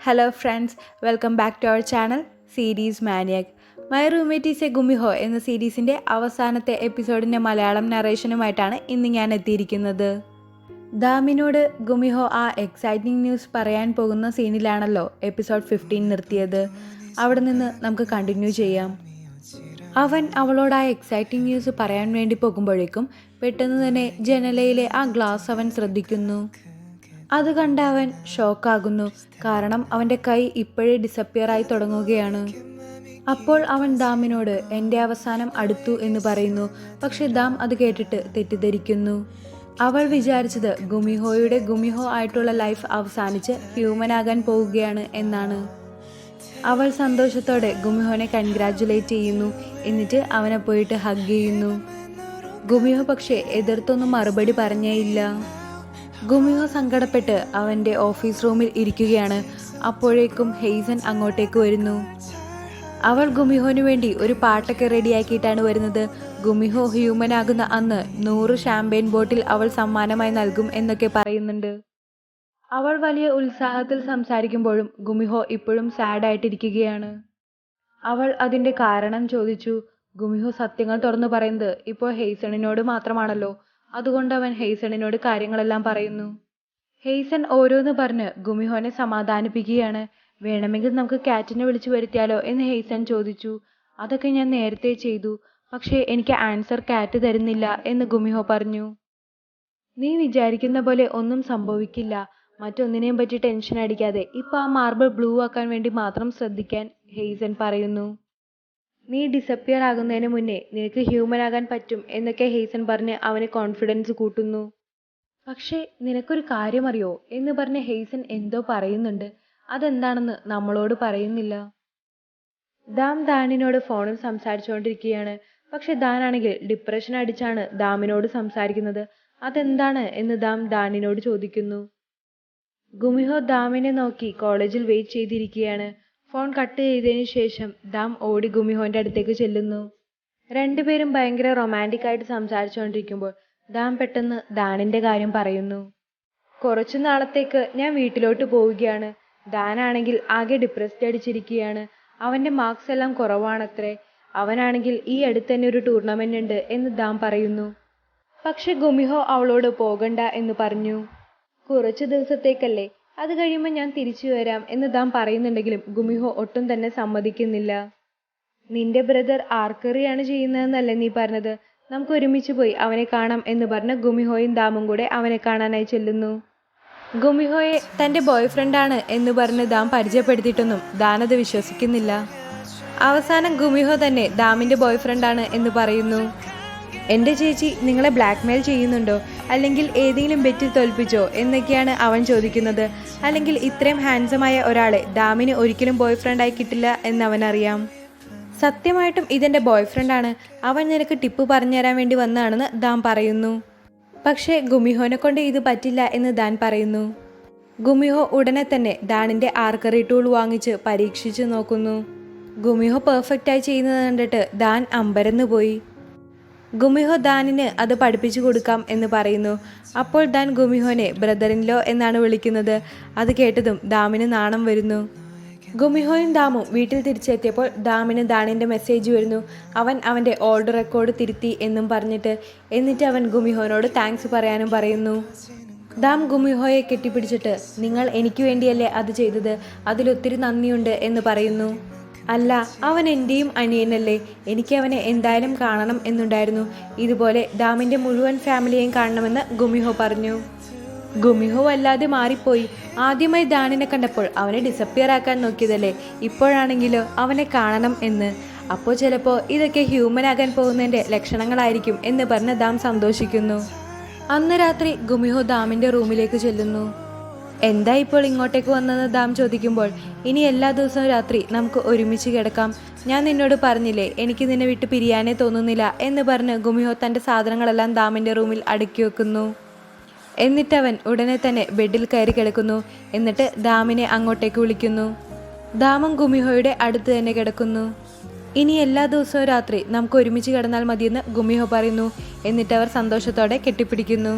Hello friends, welcome back to our channel series maniac. My roommate is a gumiho എന്ന സീരീസിൻ്റെ അവസാനത്തെ എപ്പിസോഡിൻ്റെ മലയാളം നറേഷനുമായിട്ടാണ് ഇന്ന് ഞാൻ എത്തിയിരിക്കുന്നത്. ദാമിനോട് ഗുമിഹോ ആ എക്സൈറ്റിംഗ് ന്യൂസ് പറയാൻ പോകുന്ന സീനിലാണല്ലോ എപ്പിസോഡ് 15 നിർത്തിയത്. അവിടെ നിന്ന് നമുക്ക് കണ്ടിന്യൂ ചെയ്യാം. അവൻ അവളോട് ആ എക്സൈറ്റിംഗ് ന്യൂസ് പറയാൻ വേണ്ടി പോകുമ്പോഴേക്കും പെട്ടെന്ന് തന്നെ ജനലയിലെ ആ ഗ്ലാസ് അവൻ ശ്രദ്ധിക്കുന്നു. അത് കണ്ട് അവൻ ഷോക്കാകുന്നു. കാരണം അവൻ്റെ കൈ ഇപ്പോഴേ ഡിസപ്പിയർ ആയി തുടങ്ങുകയാണ്. അപ്പോൾ അവൻ ദാമിനോട് എൻ്റെ അവസാനം അടുത്തു എന്ന് പറയുന്നു. പക്ഷെ ദാം അത് കേട്ടിട്ട് തെറ്റിദ്ധരിക്കുന്നു. അവൾ വിചാരിച്ചത് ഗുമിഹോയുടെ ഗുമിഹോ ആയിട്ടുള്ള ലൈഫ് അവസാനിച്ച് ഹ്യൂമനാകാൻ പോവുകയാണ് എന്നാണ്. അവൾ സന്തോഷത്തോടെ ഗുമിഹോനെ കൺഗ്രാറ്റുലേറ്റ് ചെയ്യുന്നു. എന്നിട്ട് അവനെ പോയിട്ട് ഹഗ് ചെയ്യുന്നു. ഗുമിഹോ പക്ഷേ എതിർത്തൊന്നും മറുപടി പറഞ്ഞേയില്ല. ഗുമിഹോ സങ്കടപ്പെട്ട് അവൻ്റെ ഓഫീസ് റൂമിൽ ഇരിക്കുകയാണ്. അപ്പോഴേക്കും ഹെയ്സൻ അങ്ങോട്ടേക്ക് വരുന്നു. അവൾ ഗുമിഹോന് വേണ്ടി ഒരു പാട്ടൊക്കെ റെഡിയാക്കിയിട്ടാണ് വരുന്നത്. ഗുമിഹോ ഹ്യൂമനാകുന്ന അന്ന് 100 ഷാമ്പെയിൻ ബോട്ടിൽ അവൾ സമ്മാനമായി നൽകും എന്നൊക്കെ പറയുന്നുണ്ട്. അവൾ വലിയ ഉത്സാഹത്തിൽ സംസാരിക്കുമ്പോഴും ഗുമിഹോ ഇപ്പോഴും സാഡായിട്ടിരിക്കുകയാണ്. അവൾ അതിൻ്റെ കാരണം ചോദിച്ചു. ഗുമിഹോ സത്യങ്ങൾ തുറന്നു പറയുന്നത് ഇപ്പോൾ ഹെയ്സണിനോട് മാത്രമാണല്ലോ. അതുകൊണ്ട് അവൻ ഹെയ്സണിനോട് കാര്യങ്ങളെല്ലാം പറയുന്നു. ഹെയ്സൺ ഓരോന്ന് പറഞ്ഞ് ഗുമിഹോനെ സമാധാനിപ്പിക്കുകയാണ്. വേണമെങ്കിൽ നമുക്ക് കാറ്റിനെ വിളിച്ചു വരുത്തിയാലോ എന്ന് ഹെയ്സൺ ചോദിച്ചു. അതൊക്കെ ഞാൻ നേരത്തെ ചെയ്തു, പക്ഷേ എനിക്ക് ആൻസർ കാറ്റ് തരുന്നില്ല എന്ന് ഗുമിഹോ പറഞ്ഞു. നീ വിചാരിക്കുന്ന പോലെ ഒന്നും സംഭവിക്കില്ല. മറ്റൊന്നിനെയും പറ്റി ടെൻഷൻ അടിക്കാതെ ഇപ്പം ആ മാർബിൾ ബ്ലൂ ആക്കാൻ വേണ്ടി മാത്രം ശ്രദ്ധിക്കാൻ ഹെയ്സൺ പറയുന്നു. നീ ഡിസപ്പിയർ ആകുന്നതിന് മുന്നേ നിനക്ക് ഹ്യൂമൻ ആകാൻ പറ്റും എന്നൊക്കെ ഹെയ്സൺ പറഞ്ഞ് അവന് കോൺഫിഡൻസ് കൂട്ടുന്നു. പക്ഷേ നിനക്കൊരു കാര്യം അറിയോ എന്ന് പറഞ്ഞ് ഹെയ്സൺ എന്തോ പറയുന്നുണ്ട്. അതെന്താണെന്ന് നമ്മളോട് പറയുന്നില്ല. ദാനിനോട് ഫോണിൽ സംസാരിച്ചുകൊണ്ടിരിക്കുകയാണ്. പക്ഷെ ദാനാണെങ്കിൽ ഡിപ്രഷൻ അടിച്ചാണ് ദാമിനോട് സംസാരിക്കുന്നത്. അതെന്താണ് എന്ന് ദാനിനോട് ചോദിക്കുന്നു. ഗുമിഹോ ദാമിനെ നോക്കി കോളേജിൽ വെയിറ്റ് ചെയ്തിരിക്കുകയാണ്. ഫോൺ കട്ട് ചെയ്തതിന് ശേഷം ദാം ഓടി ഗുമിഹോന്റെ അടുത്തേക്ക് ചെല്ലുന്നു. രണ്ടുപേരും ഭയങ്കര റൊമാൻറ്റിക് ആയിട്ട് സംസാരിച്ചുകൊണ്ടിരിക്കുമ്പോൾ ദാം പെട്ടെന്ന് ദാനിന്റെ കാര്യം പറയുന്നു. കുറച്ചു നാളത്തേക്ക് ഞാൻ വീട്ടിലോട്ട് പോവുകയാണ്. ദാനാണെങ്കിൽ ആകെ ഡിപ്രസ്ഡ് അടിച്ചിരിക്കുകയാണ്. അവന്റെ മാർക്സ് എല്ലാം കുറവാണത്രേ. അവനാണെങ്കിൽ ഈ അടുത്ത് തന്നെ ഒരു ടൂർണമെന്റ് ഉണ്ട് എന്ന് ദാം പറയുന്നു. പക്ഷെ ഗുമിഹോ അവളോട് പോകണ്ട എന്ന് പറഞ്ഞു. കുറച്ചു ദിവസത്തേക്കല്ലേ, അത് കഴിയുമ്പോൾ ഞാൻ തിരിച്ചു വരാം എന്ന് ദാം പറയുന്നുണ്ടെങ്കിലും ഗുമിഹോ ഒട്ടും തന്നെ സമ്മതിക്കുന്നില്ല. നിന്റെ ബ്രദർ ആർക്കറിയാണ് ചെയ്യുന്നതെന്നല്ലേ നീ പറഞ്ഞത്? നമുക്ക് ഒരുമിച്ച് പോയി അവനെ കാണാം എന്ന് പറഞ്ഞ് ഗുമിഹോയും ദാമും കൂടെ അവനെ കാണാനായി ചെല്ലുന്നു. ഗുമിഹോയെ തൻ്റെ ബോയ് ഫ്രണ്ടാണ് എന്ന് പറഞ്ഞ് ദാം പരിചയപ്പെടുത്തിയിട്ടൊന്നും ദാനത് വിശ്വസിക്കുന്നില്ല. അവസാനം ഗുമിഹോ തന്നെ ദാമിൻ്റെ ബോയ് ഫ്രണ്ടാണ് എന്ന് പറയുന്നു. എൻ്റെ ചേച്ചി നിങ്ങളെ ബ്ലാക്ക്മെയിൽ ചെയ്യുന്നുണ്ടോ, അല്ലെങ്കിൽ ഏതെങ്കിലും ബെറ്റിൽ തോൽപ്പിച്ചോ എന്നൊക്കെയാണ് അവൻ ചോദിക്കുന്നത്. അല്ലെങ്കിൽ ഇത്രയും ഹാൻഡ്സമായ ഒരാളെ ദാമിന് ഒരിക്കലും ബോയ് ഫ്രണ്ടായി കിട്ടില്ല എന്നവനറിയാം. സത്യമായിട്ടും ഇതെൻ്റെ ബോയ് ഫ്രണ്ടാണ്, അവൻ നിനക്ക് ടിപ്പ് പറഞ്ഞു തരാൻ വേണ്ടി വന്നതാണെന്ന് ദാം പറയുന്നു. പക്ഷേ ഗുമിഹോനെ കൊണ്ട് ഇത് പറ്റില്ല എന്ന് ദാൻ പറയുന്നു. ഗുമിഹോ ഉടനെ തന്നെ ദാനിൻ്റെ ആർക്കറി ടൂൾ വാങ്ങിച്ച് പരീക്ഷിച്ച് നോക്കുന്നു. ഗുമിഹോ പെർഫെക്റ്റായി ചെയ്യുന്നത് കണ്ടിട്ട് ദാൻ അമ്പരന്ന് പോയി. ഗുമിഹോ ദാനിന് അത് പഠിപ്പിച്ചു കൊടുക്കാം എന്ന് പറയുന്നു. അപ്പോൾ ദാൻ ഗുമിഹോനെ ബ്രദർ ഇൻ ലോ എന്നാണ് വിളിക്കുന്നത്. അത് കേട്ടതും ദാമിന് നാണം വരുന്നു. ഗുമിഹോയും ദാമും വീട്ടിൽ തിരിച്ചെത്തിയപ്പോൾ ദാമിന് ദാനിൻ്റെ മെസ്സേജ് വരുന്നു. അവൻ അവൻ്റെ ഓൾഡ് റെക്കോർഡ് തിരുത്തി എന്നും പറഞ്ഞിട്ട്. എന്നിട്ട് അവൻ ഗുമിഹോനോട് താങ്ക്സ് പറയാനും പറയുന്നു. ദാം ഗുമിഹോയെ കെട്ടിപ്പിടിച്ചിട്ട് നിങ്ങൾ എനിക്ക് വേണ്ടിയല്ലേ അത് ചെയ്തത്, അതിലൊത്തിരി നന്ദിയുണ്ട് എന്ന് പറയുന്നു. അല്ല, അവൻ എൻ്റെയും അനിയനല്ലേ, എനിക്ക് അവനെ എന്തായാലും കാണണം എന്നുണ്ടായിരുന്നു. ഇതുപോലെ ദാമിൻ്റെ മുഴുവൻ ഫാമിലിയെയും കാണണമെന്ന് ഗുമിഹോ പറഞ്ഞു. ഗുമിഹോ വല്ലാതെ മാറിപ്പോയി. ആദ്യമായി ദാനിനെ കണ്ടപ്പോൾ അവനെ ഡിസപ്പിയർ ആക്കാൻ നോക്കിയതല്ലേ, ഇപ്പോഴാണെങ്കിലോ അവനെ കാണണം എന്ന്. അപ്പോൾ ചിലപ്പോൾ ഇതൊക്കെ ഹ്യൂമൻ ആകാൻ പോകുന്നതിൻ്റെ ലക്ഷണങ്ങളായിരിക്കും എന്ന് പറഞ്ഞ് ദാം സന്തോഷിക്കുന്നു. അന്ന് രാത്രി ഗുമിഹോ ദാമിൻ്റെ റൂമിലേക്ക് ചെല്ലുന്നു. എന്താ ഇപ്പോൾ ഇങ്ങോട്ടേക്ക് വന്നെന്ന് ദാം ചോദിക്കുമ്പോൾ, ഇനി എല്ലാ ദിവസവും രാത്രി നമുക്ക് ഒരുമിച്ച് കിടക്കാം. ഞാൻ നിന്നോട് പറഞ്ഞില്ലേ എനിക്ക് നിന്നെ വിട്ട് പിരിയാനേ തോന്നുന്നില്ല എന്ന് പറഞ്ഞ് ഗുമിഹോ തൻ്റെ സാധനങ്ങളെല്ലാം ദാമിൻ്റെ റൂമിൽ അടുക്കി വെക്കുന്നു. എന്നിട്ടവൻ ഉടനെ തന്നെ ബെഡിൽ കയറി കിടക്കുന്നു. എന്നിട്ട് ദാമിനെ അങ്ങോട്ടേക്ക് വിളിക്കുന്നു. ദാമും ഗുമിഹോയുടെ അടുത്ത് തന്നെ കിടക്കുന്നു. ഇനി എല്ലാ ദിവസവും രാത്രി നമുക്ക് ഒരുമിച്ച് കിടന്നാൽ മതിയെന്ന് ഗുമിഹോ പറയുന്നു. എന്നിട്ടവർ സന്തോഷത്തോടെ കെട്ടിപ്പിടിക്കുന്നു.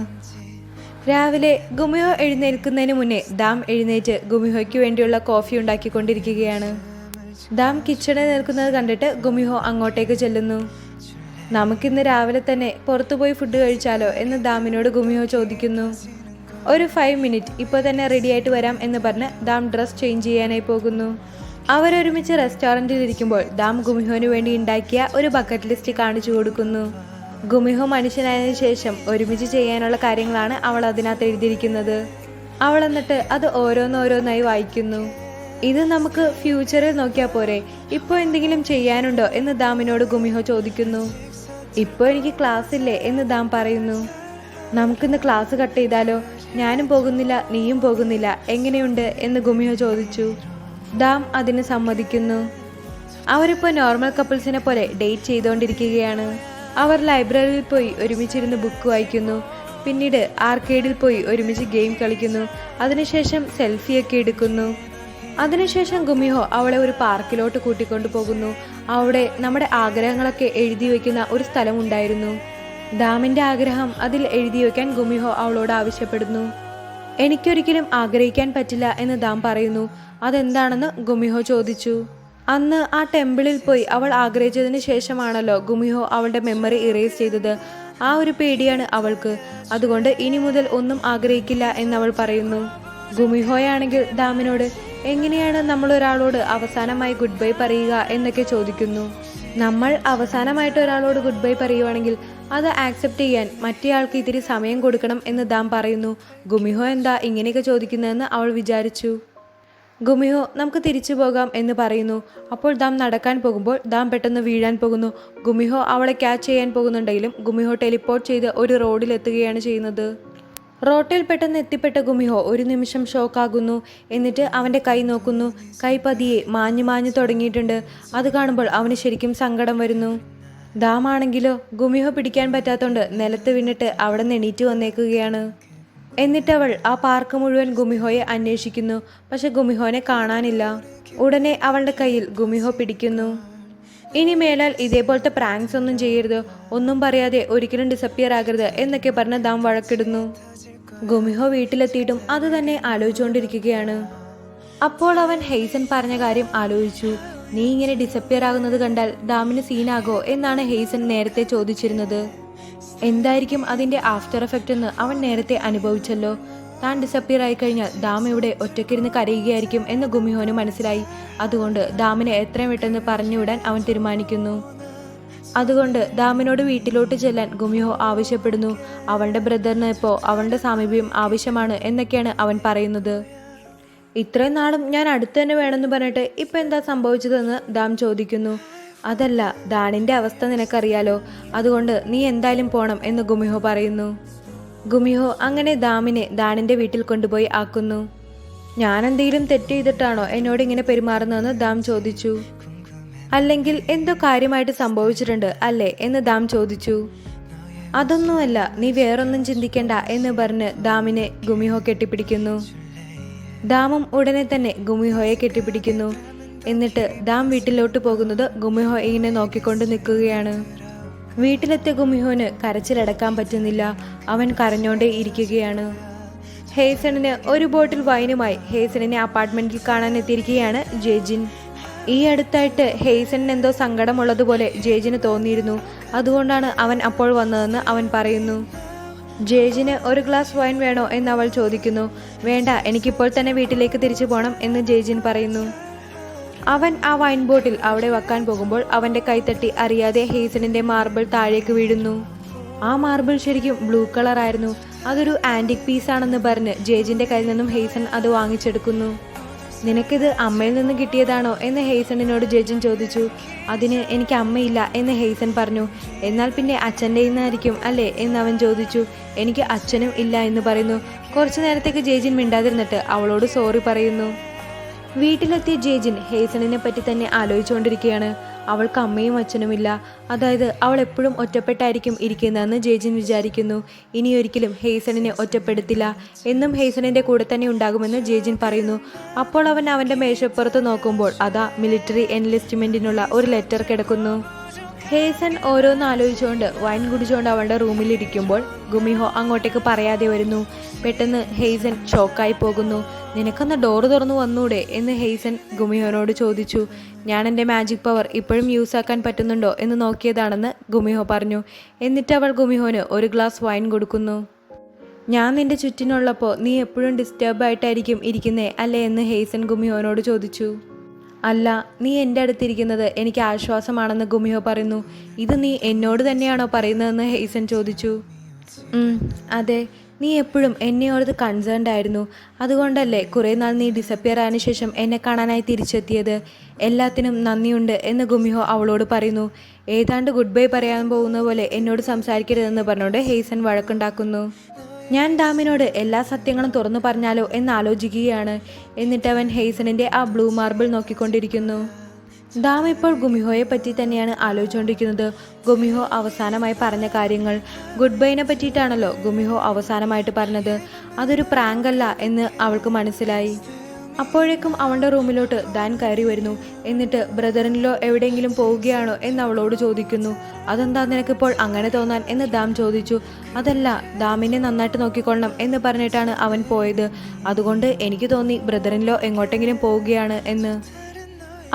രാവിലെ ഗുമിഹോ എഴുന്നേൽക്കുന്നതിന് മുന്നേ ദാം എഴുന്നേറ്റ് ഗുമിഹോയ്ക്ക് വേണ്ടിയുള്ള കോഫി ഉണ്ടാക്കിക്കൊണ്ടിരിക്കുകയാണ്. ദാം കിച്ചണിൽ നിൽക്കുന്നത് കണ്ടിട്ട് ഗുമിഹോ അങ്ങോട്ടേക്ക് ചെല്ലുന്നു. നമുക്കിന്ന് രാവിലെ തന്നെ പുറത്തുപോയി ഫുഡ് കഴിച്ചാലോ എന്ന് ദാമിനോട് ഗുമിഹോ ചോദിക്കുന്നു. ഒരു 5 മിനിറ്റ്, ഇപ്പോൾ തന്നെ റെഡി ആയിട്ട് വരാം എന്ന് പറഞ്ഞ് ദാം ഡ്രസ് ചേഞ്ച് ചെയ്യാനായി പോകുന്നു. അവരൊരുമിച്ച് റെസ്റ്റോറൻറ്റിൽ ഇരിക്കുമ്പോൾ ദാം ഗുമിഹോന് വേണ്ടി ഉണ്ടാക്കിയ ഒരു ബക്കറ്റ് ലിസ്റ്റ് കാണിച്ചു കൊടുക്കുന്നു. ഗുമിഹോ മനുഷ്യനായതിനു ശേഷം ഒരുമിച്ച് ചെയ്യാനുള്ള കാര്യങ്ങളാണ് അവൾ അതിനകത്ത് എഴുതിയിരിക്കുന്നത്. അവൾ എന്നിട്ട് അത് ഓരോന്നോരോന്നായി വായിക്കുന്നു. ഇത് നമുക്ക് ഫ്യൂച്ചറിൽ നോക്കിയാൽ പോരെ, ഇപ്പോൾ എന്തെങ്കിലും ചെയ്യാനുണ്ടോ എന്ന് ദാമിനോട് ഗുമിഹോ ചോദിക്കുന്നു. ഇപ്പോൾ എനിക്ക് ക്ലാസ് ഇല്ലേ എന്ന് ദാം പറയുന്നു. നമുക്കിന്ന് ക്ലാസ് കട്ട് ചെയ്താലോ? ഞാനും പോകുന്നില്ല, നീയും പോകുന്നില്ല, എങ്ങനെയുണ്ട് എന്ന് ഗുമിഹോ ചോദിച്ചു. ദാം അതിന് സമ്മതിക്കുന്നു. അവരിപ്പോൾ നോർമൽ കപ്പിൾസിനെ പോലെ ഡേറ്റ് ചെയ്തുകൊണ്ടിരിക്കുകയാണ്. അവർ ലൈബ്രറിയിൽ പോയി ഒരുമിച്ചിരുന്ന് ബുക്ക് വായിക്കുന്നു. പിന്നീട് ആർക്കേഡിൽ പോയി ഒരുമിച്ച് ഗെയിം കളിക്കുന്നു. അതിനുശേഷം സെൽഫിയൊക്കെ എടുക്കുന്നു. അതിനുശേഷം ഗുമിഹോ അവളെ ഒരു പാർക്കിലോട്ട് കൂട്ടിക്കൊണ്ടു പോകുന്നു. അവിടെ നമ്മുടെ ആഗ്രഹങ്ങളൊക്കെ എഴുതി വയ്ക്കുന്ന ഒരു സ്ഥലമുണ്ടായിരുന്നു. ദാമിൻ്റെ ആഗ്രഹം അതിൽ എഴുതി വയ്ക്കാൻ ഗുമിഹോ അവളോട് ആവശ്യപ്പെടുന്നു. എനിക്കൊരിക്കലും ആഗ്രഹിക്കാൻ പറ്റില്ല എന്ന് ദാം പറയുന്നു. അതെന്താണെന്ന് ഗുമിഹോ ചോദിച്ചു. അന്ന് ആ ടെമ്പിളിൽ പോയി അവൾ ആഗ്രഹിച്ചതിന് ശേഷമാണല്ലോ ഗുമിഹോ അവളുടെ മെമ്മറി ഇറേസ് ചെയ്തത്. ആ ഒരു പേടിയാണ് അവൾക്ക്. അതുകൊണ്ട് ഇനി മുതൽ ഒന്നും ആഗ്രഹിക്കില്ല എന്നവൾ പറയുന്നു. ഗുമിഹോയാണെങ്കിൽ ദാമിനോട് എങ്ങനെയാണ് നമ്മൾ ഒരാളോട് അവസാനമായി ഗുഡ് ബൈ പറയുക എന്നൊക്കെ ചോദിക്കുന്നു. നമ്മൾ അവസാനമായിട്ട് ഒരാളോട് ഗുഡ് ബൈ പറയുവാണെങ്കിൽ അത് ആക്സെപ്റ്റ് ചെയ്യാൻ മറ്റേയാൾക്ക് ഇത്തിരി സമയം കൊടുക്കണം എന്ന് ദാം പറയുന്നു. ഗുമിഹോ എന്താ ഇങ്ങനെയൊക്കെ ചോദിക്കുന്നതെന്ന് അവൾ വിചാരിച്ചു. ഗുമിഹോ നമുക്ക് തിരിച്ചു പോകാം എന്ന് പറയുന്നു. അപ്പോൾ ദാം നടക്കാൻ പോകുമ്പോൾ ദാം പെട്ടെന്ന് വീഴാൻ പോകുന്നു. ഗുമിഹോ അവളെ ക്യാച്ച് ചെയ്യാൻ പോകുന്നുണ്ടെങ്കിലും ഗുമിഹോ ടെലിപ്പോർട്ട് ചെയ്ത് ഒരു റോഡിലെത്തുകയാണ് ചെയ്യുന്നത്. റോട്ടിൽ പെട്ടെന്ന് എത്തിപ്പെട്ട ഗുമിഹോ ഒരു നിമിഷം ഷോക്കാകുന്നു. എന്നിട്ട് അവൻ്റെ കൈ നോക്കുന്നു. കൈ പതിയെ മാഞ്ഞു തുടങ്ങിയിട്ടുണ്ട്. അത് കാണുമ്പോൾ അവന് ശരിക്കും സങ്കടം വരുന്നു. ദാമാണെങ്കിലോ ഗുമിഹോ പിടിക്കാൻ പറ്റാത്തോണ്ട് നിലത്ത് വീണിട്ട് അവിടെ നിന്ന് എണീറ്റ് വന്നേക്കുകയാണ്. എന്നിട്ടവൾ ആ പാർക്ക് മുഴുവൻ ഗുമിഹോയെ അന്വേഷിക്കുന്നു. പക്ഷെ ഗുമിഹോനെ കാണാനില്ല. ഉടനെ അവളുടെ കയ്യിൽ ഗുമിഹോ പിടിക്കുന്നു. ഇനി മേലാൽ ഇതേപോലത്തെ പ്രാങ്ക്സ് ഒന്നും ചെയ്യരുത്, ഒന്നും പറയാതെ ഒരിക്കലും ഡിസപ്പിയർ ആകരുത് എന്നൊക്കെ പറഞ്ഞ് ദാം വഴക്കിടുന്നു. ഗുമിഹോ വീട്ടിലെത്തിയിട്ടും അത് തന്നെ ആലോചിച്ചുകൊണ്ടിരിക്കുകയാണ്. അപ്പോൾ അവൻ ഹെയ്സൻ പറഞ്ഞ കാര്യം ആലോചിച്ചു. നീ ഇങ്ങനെ ഡിസപ്പിയർ ആകുന്നത് കണ്ടാൽ ദാമിന് സീനാകോ എന്നാണ് ഹെയ്സൻ നേരത്തെ ചോദിച്ചിരുന്നത്. എന്തായിരിക്കും അതിൻ്റെ ആഫ്റ്റർ എഫക്റ്റ് എന്ന് അവൻ നേരത്തെ അനുഭവിച്ചല്ലോ. താൻ ഡിസപ്പിയർ ആയി കഴിഞ്ഞാൽ ദാം ഇവിടെ ഒറ്റയ്ക്കിരുന്ന് കരയുകയായിരിക്കും എന്ന് ഗുമിഹോന് മനസ്സിലായി. അതുകൊണ്ട് ദാമിനെ എത്രയും പെട്ടെന്ന് പറഞ്ഞുവിടാൻ അവൻ തീരുമാനിക്കുന്നു. അതുകൊണ്ട് ദാമിനോട് വീട്ടിലോട്ട് ചെല്ലാൻ ഗുമിഹോ ആവശ്യപ്പെടുന്നു. അവളുടെ ബ്രദറിന് ഇപ്പോൾ അവളുടെ സാമീപ്യം ആവശ്യമാണ് എന്നൊക്കെയാണ് അവൻ പറയുന്നത്. ഇത്രയും നാളും ഞാൻ അടുത്ത് തന്നെ വേണമെന്ന് പറഞ്ഞിട്ട് ഇപ്പം എന്താ സംഭവിച്ചതെന്ന് ദാം ചോദിക്കുന്നു. അതല്ല, ദാനിൻ്റെ അവസ്ഥ നിനക്കറിയാലോ, അതുകൊണ്ട് നീ എന്തായാലും പോണം എന്ന് ഗുമിഹോ പറയുന്നു. ഗുമിഹോ അങ്ങനെ ദാമിനെ ദാനിൻ്റെ വീട്ടിൽ കൊണ്ടുപോയി ആക്കുന്നു. ഞാൻ എന്തെങ്കിലും തെറ്റ് ചെയ്തിട്ടാണോ എന്നോട് ഇങ്ങനെ പെരുമാറുന്നതെന്ന് ദാം ചോദിച്ചു. അല്ലെങ്കിൽ എന്തോ കാര്യമായിട്ട് സംഭവിച്ചിട്ടുണ്ട് അല്ലേ എന്ന് ദാം ചോദിച്ചു. അതൊന്നുമല്ല, നീ വേറൊന്നും ചിന്തിക്കണ്ട എന്ന് പറഞ്ഞ് ദാമിനെ ഗുമിഹോ കെട്ടിപ്പിടിക്കുന്നു. ദാമും ഉടനെ തന്നെ ഗുമിഹോയെ കെട്ടിപ്പിടിക്കുന്നു. എന്നിട്ട് ദാം വീട്ടിലോട്ട് പോകുന്നത് ഗുമിഹോ ഇങ്ങനെ നോക്കിക്കൊണ്ട് നിൽക്കുകയാണ്. വീട്ടിലെത്തിയ ഗുമിഹോന് കരച്ചിലടക്കാൻ പറ്റുന്നില്ല. അവൻ കരഞ്ഞോണ്ടേ ഇരിക്കുകയാണ്. ഹേസണിന് ഒരു ബോട്ടിൽ വൈനുമായി ഹേസണിനെ അപ്പാർട്ട്മെന്റിൽ കാണാൻ എത്തിയിരിക്കുകയാണ് ജേജിൻ. ഈ അടുത്തായിട്ട് ഹേസണിന് എന്തോ സങ്കടമുള്ളതുപോലെ ജേജിന് തോന്നിയിരുന്നു. അതുകൊണ്ടാണ് അവൻ അപ്പോൾ വന്നതെന്ന് അവൻ പറയുന്നു. ജേജിന് ഒരു ഗ്ലാസ് വൈൻ വേണോ എന്ന് അവൾ ചോദിക്കുന്നു. വേണ്ട, എനിക്കിപ്പോൾ തന്നെ വീട്ടിലേക്ക് തിരിച്ചു പോകണം എന്ന് ജേജിൻ പറയുന്നു. അവൻ ആ വൈൻ ബോട്ടിൽ അവിടെ വെക്കാൻ പോകുമ്പോൾ അവൻ്റെ കൈത്തട്ടി അറിയാതെ ഹേസണിൻ്റെ മാർബിൾ താഴേക്ക് വീഴുന്നു. ആ മാർബിൾ ശരിക്കും ബ്ലൂ കളർ ആയിരുന്നു. അതൊരു ആൻറ്റിക് പീസാണെന്ന് പറഞ്ഞ് ജേജിൻ്റെ കയ്യിൽ നിന്നും ഹേസൺ അത് വാങ്ങിച്ചെടുക്കുന്നു. നിനക്കിത് അമ്മയിൽ നിന്ന് കിട്ടിയതാണോ എന്ന് ഹേസണിനോട് ജേജിൻ ചോദിച്ചു. അതിന് എനിക്ക് അമ്മയില്ല എന്ന് ഹേസൺ പറഞ്ഞു. എന്നാൽ പിന്നെ അച്ഛൻ്റെ നിന്നായിരിക്കും അല്ലേ എന്ന് അവൻ ചോദിച്ചു. എനിക്ക് അച്ഛനും ഇല്ല എന്ന് പറയുന്നു. കുറച്ചു നേരത്തേക്ക് ജേജിൻ മിണ്ടാതിരുന്നിട്ട് അവളോട് സോറി പറയുന്നു. വീട്ടിലെത്തിയ ജേജിൻ ഹേസണിനെ പറ്റി തന്നെ ആലോചിച്ചുകൊണ്ടിരിക്കുകയാണ്. അവൾക്ക് അമ്മയും അച്ഛനുമില്ല. അതായത് അവൾ എപ്പോഴും ഒറ്റപ്പെട്ടായിരിക്കും ഇരിക്കുന്നതെന്ന് ജേജിൻ വിചാരിക്കുന്നു. ഇനിയൊരിക്കലും ഹേസണിനെ ഒറ്റപ്പെടുത്തില്ല, എന്നും ഹേസണിൻ്റെ കൂടെ തന്നെ ഉണ്ടാകുമെന്ന് ജേജിൻ പറയുന്നു. അപ്പോൾ അവൻ അവൻ്റെ മേശപ്പുറത്ത് നോക്കുമ്പോൾ അതാ മിലിറ്ററി എൻലിസ്റ്റ്മെൻറ്റിനുള്ള ഒരു ലെറ്റർ കിടക്കുന്നു. ഹേസൻ ഓരോന്ന് ആലോചിച്ചുകൊണ്ട് വൈൻ കുടിച്ചുകൊണ്ട് അവളുടെ റൂമിലിരിക്കുമ്പോൾ ഗുമിഹോ അങ്ങോട്ടേക്ക് പറയാതെ വരുന്നു. പെട്ടെന്ന് ഹെയ്സൻ ഷോക്കായി പോകുന്നു. നിനക്കൊന്ന് ഡോറ് തുറന്നു വന്നൂടെ എന്ന് ഹെയ്സൻ ഗുമിഹോനോട് ചോദിച്ചു. ഞാൻ എൻ്റെ മാജിക് പവർ ഇപ്പോഴും യൂസ് ആക്കാൻ പറ്റുന്നുണ്ടോ എന്ന് നോക്കിയതാണെന്ന് ഗുമിഹോ പറഞ്ഞു. എന്നിട്ട് അവൾ ഗുമിഹോന് ഒരു ഗ്ലാസ് വൈൻ കൊടുക്കുന്നു. ഞാൻ നിന്റെ ചുറ്റിനുള്ളപ്പോൾ നീ എപ്പോഴും ഡിസ്റ്റർബായിട്ടായിരിക്കും ഇരിക്കുന്നേ അല്ലേ എന്ന് ഹെയ്സൻ ഗുമിഹോനോട് ചോദിച്ചു. അല്ല, നീ എൻ്റെ അടുത്തിരിക്കുന്നത് എനിക്ക് ആശ്വാസമാണെന്ന് ഗുമിഹോ പറയുന്നു. ഇത് നീ എന്നോട് തന്നെയാണോ പറയുന്നതെന്ന് ഹെയ്സൻ ചോദിച്ചു. അതെ, നീ എപ്പോഴും എന്നെ ഓർത്ത് കൺസേൺഡ് ആയിരുന്നു. അതുകൊണ്ടല്ലേ കുറേ നാൾ നീ ഡിസപ്പിയർ ആയതിനു ശേഷം എന്നെ കാണാനായി തിരിച്ചെത്തിയത്. എല്ലാത്തിനും നന്ദിയുണ്ട് എന്ന് ഗുമിഹോ അവളോട് പറയുന്നു. ഏതാണ്ട് ഗുഡ് ബൈ പറയാൻ പോകുന്ന പോലെ എന്നോട് സംസാരിക്കരുതെന്ന് പറഞ്ഞുകൊണ്ട് ഹെയ്സൻ വഴക്കുണ്ടാക്കുന്നു. ഞാൻ ഡാമിനോട് എല്ലാ സത്യങ്ങളും തുറന്നു പറഞ്ഞാലോ എന്നാലോചിക്കുകയാണ്. എന്നിട്ട് അവൻ ഹെയ്സണിൻ്റെ ആ ബ്ലൂ മാർബിൾ നോക്കിക്കൊണ്ടിരിക്കുന്നു. ഡാം ഇപ്പോൾ ഗുമിഹോയെ പറ്റി തന്നെയാണ് ആലോചിച്ചുകൊണ്ടിരിക്കുന്നത്. ഗുമിഹോ അവസാനമായി പറഞ്ഞ കാര്യങ്ങൾ, ഗുഡ് ബൈനെ പറ്റിയിട്ടാണല്ലോ ഗുമിഹോ അവസാനമായിട്ട് പറഞ്ഞത്. അതൊരു പ്രാങ്ക് അല്ല എന്ന് അവൾക്ക് മനസ്സിലായി. അപ്പോഴേക്കും അവളുടെ റൂമിലോട്ട് ദാൻ കയറി വരുന്നു. എന്നിട്ട് ബ്രദറിനിലോ എവിടെയെങ്കിലും പോവുകയാണോ എന്ന് അവളോട് ചോദിക്കുന്നു. അതെന്താ നിനക്കിപ്പോൾ അങ്ങനെ തോന്നാൻ എന്ന് ദാം ചോദിച്ചു. അതല്ല, ദാമിനെ നന്നായിട്ട് നോക്കിക്കൊള്ളണം എന്ന് പറഞ്ഞിട്ടാണ് അവൻ പോയത്. അതുകൊണ്ട് എനിക്ക് തോന്നി ബ്രദറിനിലോ എങ്ങോട്ടെങ്കിലും പോവുകയാണ് എന്ന്.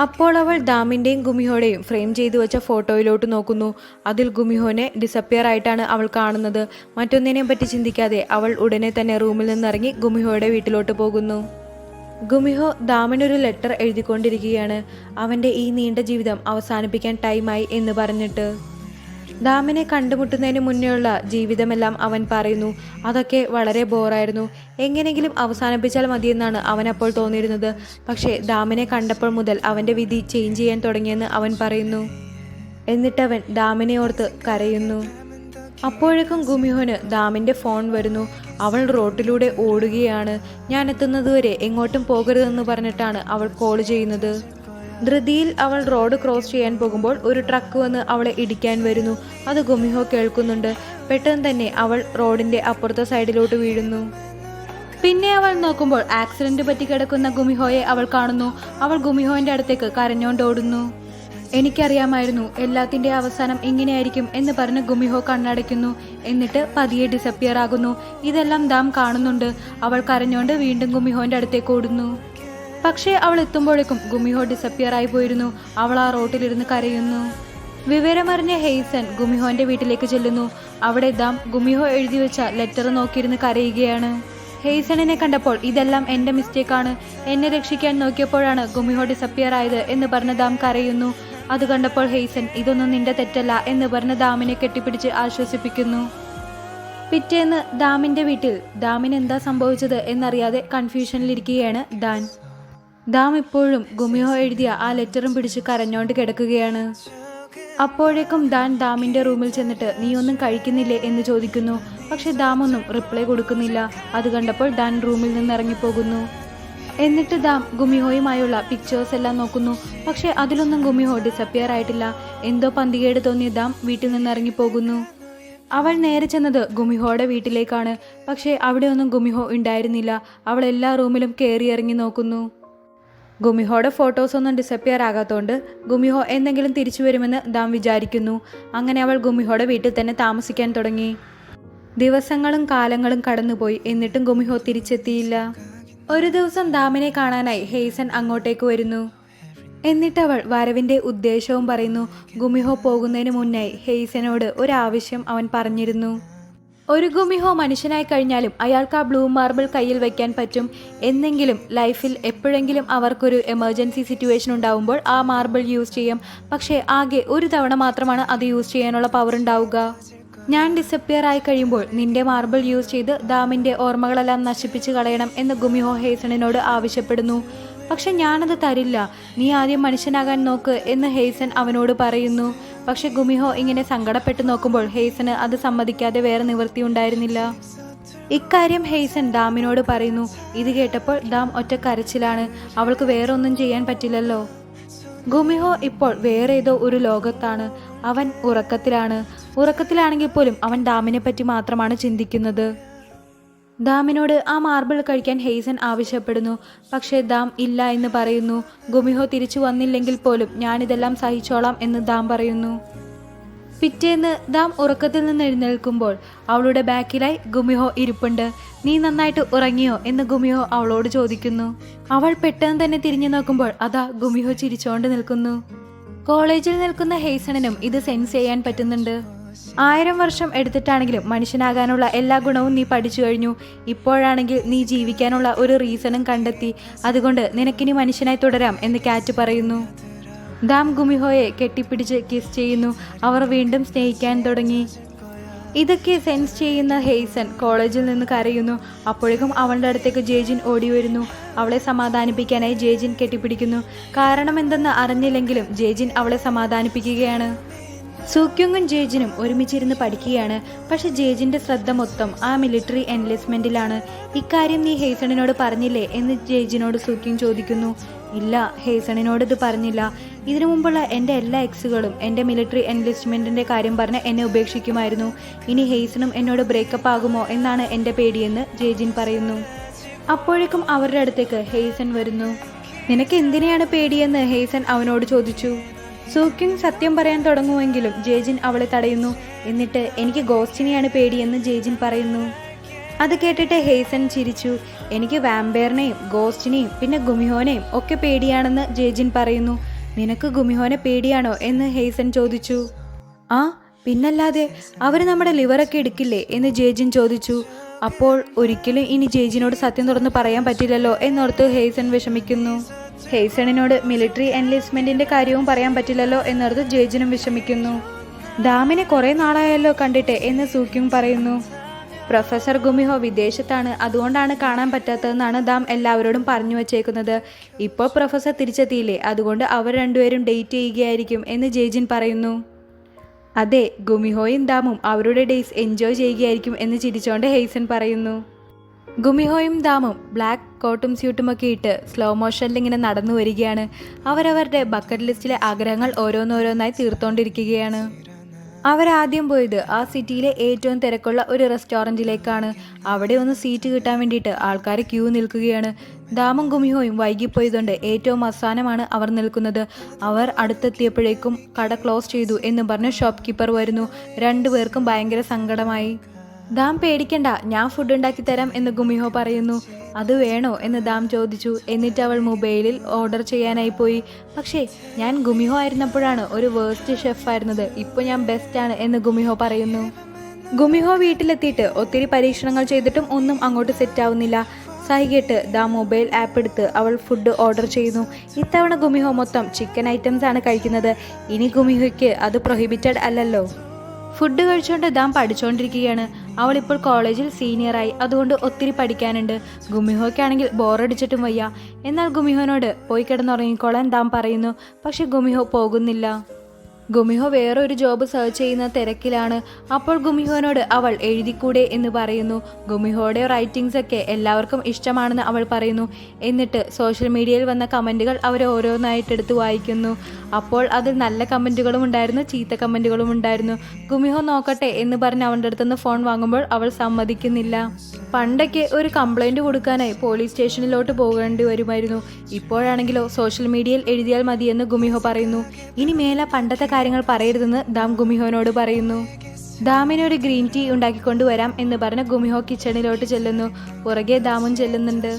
അപ്പോൾ അവൾ ദാമിൻ്റെയും ഗുമിഹോയുടെയും ഫ്രെയിം ചെയ്തു വെച്ച ഫോട്ടോയിലോട്ട് നോക്കുന്നു. അതിൽ ഗുമിഹോനെ ഡിസപ്പിയർ ആയിട്ടാണ് അവൾ കാണുന്നത്. മറ്റൊന്നിനെയും പറ്റി ചിന്തിക്കാതെ അവൾ ഉടനെ തന്നെ റൂമിൽ നിന്നിറങ്ങി ഗുമിഹോയുടെ വീട്ടിലോട്ട് പോകുന്നു. Gumiho ദാമിനൊരു letter എഴുതിക്കൊണ്ടിരിക്കുകയാണ്. അവൻ്റെ ഈ നീണ്ട ജീവിതം അവസാനിപ്പിക്കാൻ ടൈമായി എന്ന് പറഞ്ഞിട്ട്. ദാമിനെ കണ്ടുമുട്ടുന്നതിന് മുന്നേയുള്ള ജീവിതമെല്ലാം അവൻ പറയുന്നു. അതൊക്കെ വളരെ ബോറായിരുന്നു. എങ്ങനെയെങ്കിലും അവസാനിപ്പിച്ചാൽ മതിയെന്നാണ് അവനപ്പോൾ തോന്നിയിരുന്നത്. പക്ഷേ ദാമിനെ കണ്ടപ്പോൾ മുതൽ അവൻ്റെ വിധി ചേഞ്ച് ചെയ്യാൻ തുടങ്ങിയെന്ന് അവൻ പറയുന്നു. എന്നിട്ടവൻ ദാമിനെ ഓർത്ത് കരയുന്നു. അപ്പോഴേക്കും ഗുമിഹോന് ദാമിൻ്റെ ഫോൺ വരുന്നു. അവൾ റോട്ടിലൂടെ ഓടുകയാണ്. ഞാൻ എത്തുന്നതുവരെ എങ്ങോട്ടും പോകരുതെന്ന് പറഞ്ഞിട്ടാണ് അവൾ കോൾ ചെയ്യുന്നത്. ധൃതിയിൽ അവൾ റോഡ് ക്രോസ് ചെയ്യാൻ പോകുമ്പോൾ ഒരു ട്രക്ക് വന്ന് അവളെ ഇടിക്കാൻ വരുന്നു. അത് ഗുമിഹോ കേൾക്കുന്നുണ്ട്. പെട്ടെന്ന് തന്നെ അവൾ റോഡിൻ്റെ അപ്പുറത്തെ സൈഡിലോട്ട് വീഴുന്നു. പിന്നെ അവൾ നോക്കുമ്പോൾ ആക്സിഡന്റ് പറ്റി കിടക്കുന്ന ഗുമിഹോയെ അവൾ കാണുന്നു. അവൾ ഗുമിഹോന്റെ അടുത്തേക്ക് കരഞ്ഞോണ്ടോടുന്നു. എനിക്കറിയാമായിരുന്നു എല്ലാത്തിൻ്റെ അവസാനം ഇങ്ങനെയായിരിക്കും എന്ന് പറഞ്ഞ് ഗുമിഹോ കണ്ണടയ്ക്കുന്നു. എന്നിട്ട് പതിയെ ഡിസപ്പിയർ ആകുന്നു. ഇതെല്ലാം ദാം കാണുന്നുണ്ട്. അവൾ കരഞ്ഞോണ്ട് വീണ്ടും ഗുമിഹോന്റെ അടുത്തേക്ക് ഓടുന്നു. പക്ഷേ അവൾ എത്തുമ്പോഴേക്കും ഗുമിഹോ ഡിസപ്പിയർ ആയി പോയിരുന്നു. അവൾ ആ റോട്ടിലിരുന്ന് കരയുന്നു. വിവരമറിഞ്ഞ ഹെയ്സൻ ഗുമിഹോന്റെ വീട്ടിലേക്ക് ചെല്ലുന്നു. അവിടെ ദാം ഗുമിഹോ എഴുതി വെച്ച ലെറ്റർ നോക്കിയിരുന്ന് കരയുകയാണ്. ഹെയ്സണിനെ കണ്ടപ്പോൾ ഇതെല്ലാം എൻ്റെ മിസ്റ്റേക്കാണ്, എന്നെ രക്ഷിക്കാൻ നോക്കിയപ്പോഴാണ് ഗുമിഹോ ഡിസപ്പിയർ ആയത് എന്ന് പറഞ്ഞ് ദാം കരയുന്നു. അത് കണ്ടപ്പോൾ ഹെയ്സൻ ഇതൊന്നും നിന്റെ തെറ്റല്ല എന്ന് പറഞ്ഞ് ദാമിനെ കെട്ടിപ്പിടിച്ച് ആശ്വസിപ്പിക്കുന്നു. പിറ്റേന്ന് ദാമിൻ്റെ വീട്ടിൽ ദാമിന് എന്താ സംഭവിച്ചത് എന്നറിയാതെ കൺഫ്യൂഷനിലിരിക്കുകയാണ് ദാൻ. ദാം ഇപ്പോഴും ഗുമിഹോ എഴുതിയ ആ ലെറ്ററും പിടിച്ച് കരഞ്ഞോണ്ട് കിടക്കുകയാണ്. അപ്പോഴേക്കും ദാമിൻ്റെ റൂമിൽ ചെന്നിട്ട് നീ ഒന്നും കഴിക്കുന്നില്ലേ എന്ന് ചോദിക്കുന്നു. പക്ഷെ ദാമൊന്നും റിപ്ലൈ കൊടുക്കുന്നില്ല. അത് കണ്ടപ്പോൾ ദാൻ റൂമിൽ നിന്ന് ഇറങ്ങിപ്പോകുന്നു. എന്നിട്ട് ദാം ഗുമിഹോയുമായുള്ള പിക്ചേഴ്സ് എല്ലാം നോക്കുന്നു. പക്ഷെ അതിലൊന്നും ഗുമിഹോ ഡിസപ്പിയർ ആയിട്ടില്ല. എന്തോ പന്തികേട് തോന്നിയ ദാം വീട്ടിൽ നിന്ന് ഇറങ്ങിപ്പോകുന്നു. അവൾ നേരെ ചെന്നത് ഗുമിഹോയുടെ വീട്ടിലേക്കാണ്. പക്ഷേ അവിടെയൊന്നും ഗുമിഹോ ഉണ്ടായിരുന്നില്ല. അവൾ എല്ലാ റൂമിലും കയറി ഇറങ്ങി നോക്കുന്നു. ഗുമിഹോയുടെ ഫോട്ടോസൊന്നും ഡിസപ്പിയർ ആകാത്തതുകൊണ്ട് ഗുമിഹോ എന്തെങ്കിലും തിരിച്ചു വരുമെന്ന് ദാം വിചാരിക്കുന്നു. അങ്ങനെ അവൾ ഗുമിഹോയുടെ വീട്ടിൽ തന്നെ താമസിക്കാൻ തുടങ്ങി. ദിവസങ്ങളും കാലങ്ങളും കടന്നുപോയി. എന്നിട്ടും ഗുമിഹോ തിരിച്ചെത്തിയില്ല. ഒരു ദിവസം ദാമിനെ കാണാനായി ഹെയ്സൻ അങ്ങോട്ടേക്ക് വരുന്നു. എന്നിട്ടവൾ വരവിൻ്റെ ഉദ്ദേശവും പറയുന്നു. ഗുമിഹോ പോകുന്നതിന് മുന്നായി ഹെയ്സനോട് ഒരാവശ്യം അവൻ പറഞ്ഞിരുന്നു. ഒരു ഗുമിഹോ മനുഷ്യനായി കഴിഞ്ഞാലും അയാൾക്ക് ആ ബ്ലൂ മാർബിൾ കയ്യിൽ വയ്ക്കാൻ പറ്റും. എന്നെങ്കിലും ലൈഫിൽ എപ്പോഴെങ്കിലും അവർക്കൊരു എമർജൻസി സിറ്റുവേഷൻ ഉണ്ടാവുമ്പോൾ ആ മാർബിൾ യൂസ് ചെയ്യും. പക്ഷേ ആകെ ഒരു തവണ മാത്രമാണ് അത് യൂസ് ചെയ്യാനുള്ള പവർ ഉണ്ടാവുക. ഞാൻ ഡിസപ്പിയർ ആയി കഴിയുമ്പോൾ നിന്റെ മാർബിൾ യൂസ് ചെയ്ത് ദാമിൻ്റെ ഓർമ്മകളെല്ലാം നശിപ്പിച്ച് കളയണം എന്ന് ഗുമിഹോ ഹെയ്സണിനോട് ആവശ്യപ്പെടുന്നു. പക്ഷെ ഞാനത് തരില്ല, നീ ആദ്യം മനുഷ്യനാകാൻ നോക്ക് എന്ന് ഹെയ്സൺ അവനോട് പറയുന്നു. പക്ഷെ ഗുമിഹോ ഇങ്ങനെ സങ്കടപ്പെട്ട് നോക്കുമ്പോൾ ഹെയ്സന് അത് സമ്മതിക്കാതെ വേറെ നിവൃത്തി ഉണ്ടായിരുന്നില്ല. ഇക്കാര്യം ഹെയ്സൺ ദാമിനോട് പറയുന്നു. ഇത് കേട്ടപ്പോൾ ദാം ഒറ്റ കരച്ചിലാണ്. അവൾക്ക് വേറെ ഒന്നും ചെയ്യാൻ പറ്റില്ലല്ലോ. ഗുമിഹോ ഇപ്പോൾ വേറെ ഏതോ ഒരു ലോകത്താണ്. അവൻ ഉറക്കത്തിലാണെങ്കിൽ പോലും അവൻ ദാമിനെ പറ്റി മാത്രമാണ് ചിന്തിക്കുന്നത്. ദാമിനോട് ആ മാർബിൾ കഴിക്കാൻ ഹെയ്സൺ ആവശ്യപ്പെടുന്നു. പക്ഷേ ദാം ഇല്ല എന്ന് പറയുന്നു. ഗുമിഹോ തിരിച്ചു വന്നില്ലെങ്കിൽ പോലും ഞാനിതെല്ലാം സഹിച്ചോളാം എന്ന് ദാം പറയുന്നു. പിറ്റേന്ന് ദാം ഉറക്കത്തിൽ നിന്ന് എഴുന്നേൽക്കുമ്പോൾ അവളുടെ ബാക്കിലായി ഗുമിഹോ ഇരിപ്പുണ്ട്. നീ നന്നായിട്ട് ഉറങ്ങിയോ എന്ന് ഗുമിഹോ അവളോട് ചോദിക്കുന്നു. അവൾ പെട്ടെന്ന് തന്നെ തിരിഞ്ഞു നോക്കുമ്പോൾ അതാ ഗുമിഹോ ചിരിച്ചോണ്ട് നിൽക്കുന്നു. കോളേജിൽ നിൽക്കുന്ന ഹേസണിനും ഇത് സെൻസ് ചെയ്യാൻ പറ്റുന്നുണ്ട്. 1000 വർഷം എടുത്തിട്ടാണെങ്കിലും മനുഷ്യനാകാനുള്ള എല്ലാ ഗുണവും നീ പഠിച്ചു കഴിഞ്ഞു. ഇപ്പോഴാണെങ്കിൽ നീ ജീവിക്കാനുള്ള ഒരു റീസണും കണ്ടെത്തി. അതുകൊണ്ട് നിനക്കിനി മനുഷ്യനായി തുടരാം എന്ന് കാറ്റ് പറയുന്നു. ദാം ഗുമിഹോയെ കെട്ടിപ്പിടിച്ച് കിസ് ചെയ്യുന്നു. അവർ വീണ്ടും സ്നേഹിക്കാൻ തുടങ്ങി. ഇതൊക്കെ സെൻസ് ചെയ്യുന്ന ഹേസൺ കോളേജിൽ നിന്ന് കരയുന്നു. അപ്പോഴേക്കും അവളുടെ അടുത്തേക്ക് ജേജിൻ ഓടി വരുന്നു. അവളെ സമാധാനിപ്പിക്കാനായി ജേജിൻ കെട്ടിപ്പിടിക്കുന്നു. കാരണം എന്തെന്ന് അറിഞ്ഞില്ലെങ്കിലും ജേജിൻ അവളെ സമാധാനിപ്പിക്കുകയാണ്. സൂക്യുങ്ങും ജേജിനും ഒരുമിച്ചിരുന്ന് പഠിക്കുകയാണ്. പക്ഷെ ജേജിന്റെ ശ്രദ്ധ മൊത്തം ആ മിലിറ്ററി എൻലിസ്റ്റ്മെന്റിലാണ്. ഇക്കാര്യം നീ ഹേസണിനോട് പറഞ്ഞില്ലേ എന്ന് ജേജിനോട് സൂക്യുങ് ചോദിക്കുന്നു. ഇല്ല, ഹേസണിനോട് ഇത് പറഞ്ഞില്ല. ഇതിനു മുമ്പുള്ള എൻ്റെ എല്ലാ എക്സുകളും എൻ്റെ മിലിറ്ററി എൻലിസ്റ്റ്മെന്റിന്റെ കാര്യം പറഞ്ഞ് എന്നെ ഉപേക്ഷിക്കുമായിരുന്നു. ഇനി ഹേസണും എന്നോട് ബ്രേക്കപ്പ് ആകുമോ എന്നാണ് എൻ്റെ പേടിയെന്ന് ജേജിൻ പറയുന്നു. അപ്പോഴേക്കും അവരുടെ അടുത്തേക്ക് ഹേസൺ വരുന്നു. നിനക്ക് എന്തിനെയാണ് പേടിയെന്ന് ഹേസൺ അവനോട് ചോദിച്ചു. സൂക്യുങ് സത്യം പറയാൻ തുടങ്ങുമെങ്കിലും ജേജിൻ അവളെ തടയുന്നു. എന്നിട്ട് എനിക്ക് ഗോസ്റ്റിനെയാണ് പേടിയെന്ന് ജേജിൻ പറയുന്നു. അത് കേട്ടിട്ട് ഹേസൺ ചിരിച്ചു. എനിക്ക് വാമ്പയറിനെയും ഗോസ്റ്റിനെയും പിന്നെ ഗുമിഹോനെയും ഒക്കെ പേടിയാണെന്ന് ജേജിൻ പറയുന്നു. നിനക്ക് ഗുമിഹോനെ പേടിയാണോ എന്ന് ഹേസൺ ചോദിച്ചു. ആ പിന്നല്ലാതെ, അവർ നമ്മുടെ ലിവറൊക്കെ എടുക്കില്ലേ എന്ന് ജേജിൻ ചോദിച്ചു. അപ്പോൾ ഒരിക്കലും ഇനി ജേജിനോട് സത്യം തുറന്ന് പറയാൻ പറ്റില്ലല്ലോ എന്നോർത്ത് ഹേസൺ വിഷമിക്കുന്നു. ഹേസണിനോട് മിലിറ്ററി എൻലിസ്റ്റ്മെന്റിന്റെ കാര്യവും പറയാൻ പറ്റില്ലല്ലോ എന്നോർത്ത് ജേജിനും വിഷമിക്കുന്നു. ദാമിനെ കുറെ നാളായല്ലോ കണ്ടിട്ട് എന്ന് സൂക്യുങ് പറയുന്നു. പ്രൊഫസർ ഗുമിഹോ വിദേശത്താണ്, അതുകൊണ്ടാണ് കാണാൻ പറ്റാത്തതെന്നാണ് ദാം എല്ലാവരോടും പറഞ്ഞു വച്ചേക്കുന്നത്. ഇപ്പോൾ പ്രൊഫസർ തിരിച്ചെത്തിയില്ലേ, അതുകൊണ്ട് അവർ രണ്ടുപേരും ഡേറ്റ് ചെയ്യുകയായിരിക്കും എന്ന് ജേജിൻ പറയുന്നു. അതെ, ഗുമിഹോയും ദാമും അവരുടെ ഡേയ്സ് എൻജോയ് ചെയ്യുകയായിരിക്കും എന്ന് ചിരിച്ചോണ്ട് ഹേസൺ പറയുന്നു. ഗുമിഹോയും ദാമും ബ്ലാക്ക് കോട്ടും സ്യൂട്ടുമൊക്കെ ഇട്ട് സ്ലോ മോഷനിൽ ഇങ്ങനെ നടന്നു വരികയാണ്. അവരവരുടെ ബക്കറ്റ് ലിസ്റ്റിലെ ആഗ്രഹങ്ങൾ ഓരോന്നോരോന്നായി തീർത്തോണ്ടിരിക്കുകയാണ്. അവരാദ്യം പോയത് ആ സിറ്റിയിലെ ഏറ്റവും തിരക്കുള്ള ഒരു റെസ്റ്റോറൻറ്റിലേക്കാണ്. അവിടെ ഒന്ന് സീറ്റ് കിട്ടാൻ വേണ്ടിയിട്ട് ആൾക്കാർ ക്യൂ നിൽക്കുകയാണ്. ദാമും ഗുമിഹോയും വൈകിപ്പോയതുകൊണ്ട് ഏറ്റവും അവസാനമാണ് അവർ നിൽക്കുന്നത്. അവർ അടുത്തെത്തിയപ്പോഴേക്കും കട ക്ലോസ് ചെയ്തു എന്ന് പറഞ്ഞ് ഷോപ്പ് കീപ്പർ വരുന്നു. രണ്ടുപേർക്കും ഭയങ്കര സങ്കടമായി. ദാം പേടിക്കണ്ട, ഞാൻ ഫുഡ് ഉണ്ടാക്കി തരാം എന്ന് ഗുമിഹോ പറയുന്നു. അത് വേണോ എന്ന് ദാം ചോദിച്ചു. എന്നിട്ട് അവൾ മൊബൈലിൽ ഓർഡർ ചെയ്യാനായി പോയി. പക്ഷേ ഞാൻ ഗുമിഹോ ആയിരുന്നപ്പോഴാണ് ഒരു വേസ്റ്റ് ഷെഫായിരുന്നത്, ഇപ്പോൾ ഞാൻ ബെസ്റ്റാണ് എന്ന് ഗുമിഹോ പറയുന്നു. ഗുമിഹോ വീട്ടിലെത്തിയിട്ട് ഒത്തിരി പരീക്ഷണങ്ങൾ ചെയ്തിട്ടും ഒന്നും അങ്ങോട്ട് സെറ്റാവുന്നില്ല. സഹികെട്ട് ദാം മൊബൈൽ ആപ്പ് എടുത്ത് അവൾ ഫുഡ് ഓർഡർ ചെയ്യുന്നു. ഇത്തവണ ഗുമിഹോ മൊത്തം ചിക്കൻ ഐറ്റംസ് ആണ് കഴിക്കുന്നത്. ഇനി ഗുമിഹോയ്ക്ക് അത് പ്രൊഹിബിറ്റഡ് അല്ലല്ലോ. ഫുഡ് കഴിച്ചുകൊണ്ട് ദാം പഠിച്ചുകൊണ്ടിരിക്കുകയാണ്. അവൾ ഇപ്പോൾ കോളേജിൽ സീനിയറായി, അതുകൊണ്ട് ഒത്തിരി പഠിക്കാനുണ്ട്. ഗുമിഹോയ്ക്കാണെങ്കിൽ ബോറടിച്ചിട്ടും വയ്യ. എന്നാൽ ഗുമിഹോനോട് പോയി കിടന്നുറങ്ങിക്കോളാൻ ദാം പറയുന്നു. പക്ഷെ ഗുമിഹോ പോകുന്നില്ല. ഗുമിഹോ വേറൊരു ജോബ് സെർച്ച് ചെയ്യുന്ന തിരക്കിലാണ്. അപ്പോൾ ഗുമിഹോനോട് അവൾ എഴുതിക്കൂടെ എന്ന് പറയുന്നു. ഗുമിഹോയുടെ റൈറ്റിംഗ്സ് ഒക്കെ എല്ലാവർക്കും ഇഷ്ടമാണെന്ന് അവൾ പറയുന്നു. എന്നിട്ട് സോഷ്യൽ മീഡിയയിൽ വന്ന കമൻറ്റുകൾ അവർ ഓരോന്നായിട്ടെടുത്ത് വായിക്കുന്നു. അപ്പോൾ അതിൽ നല്ല കമൻറ്റുകളും ഉണ്ടായിരുന്നു, ചീത്ത കമൻറ്റുകളും ഉണ്ടായിരുന്നു. ഗുമിഹോ നോക്കട്ടെ എന്ന് പറഞ്ഞ് അവളുടെ അടുത്തുനിന്ന് ഫോൺ വാങ്ങുമ്പോൾ അവൾ സമ്മതിക്കുന്നില്ല. പണ്ടൊക്കെ ഒരു കംപ്ലൈൻറ്റ് കൊടുക്കാനായി പോലീസ് സ്റ്റേഷനിലോട്ട് പോകേണ്ടി വരുമായിരുന്നു. ഇപ്പോഴാണെങ്കിലോ സോഷ്യൽ മീഡിയയിൽ എഴുതിയാൽ മതിയെന്ന് ഗുമിഹോ പറയുന്നു. ഇനി മേലെ പണ്ടത്തെ കാര്യങ്ങൾ പറയരുതെന്ന് ദാം ഗുമിഹോനോട് പറയുന്നു. ദാമിന് ഒരു ഗ്രീൻ ടീ ഉണ്ടാക്കിക്കൊണ്ടുവരാം എന്ന് പറഞ്ഞ് ഗുമിഹോ കിച്ചണിലോട്ട് ചെല്ലുന്നു. പുറകെ ദാമും ചെല്ലുന്നുണ്ട്.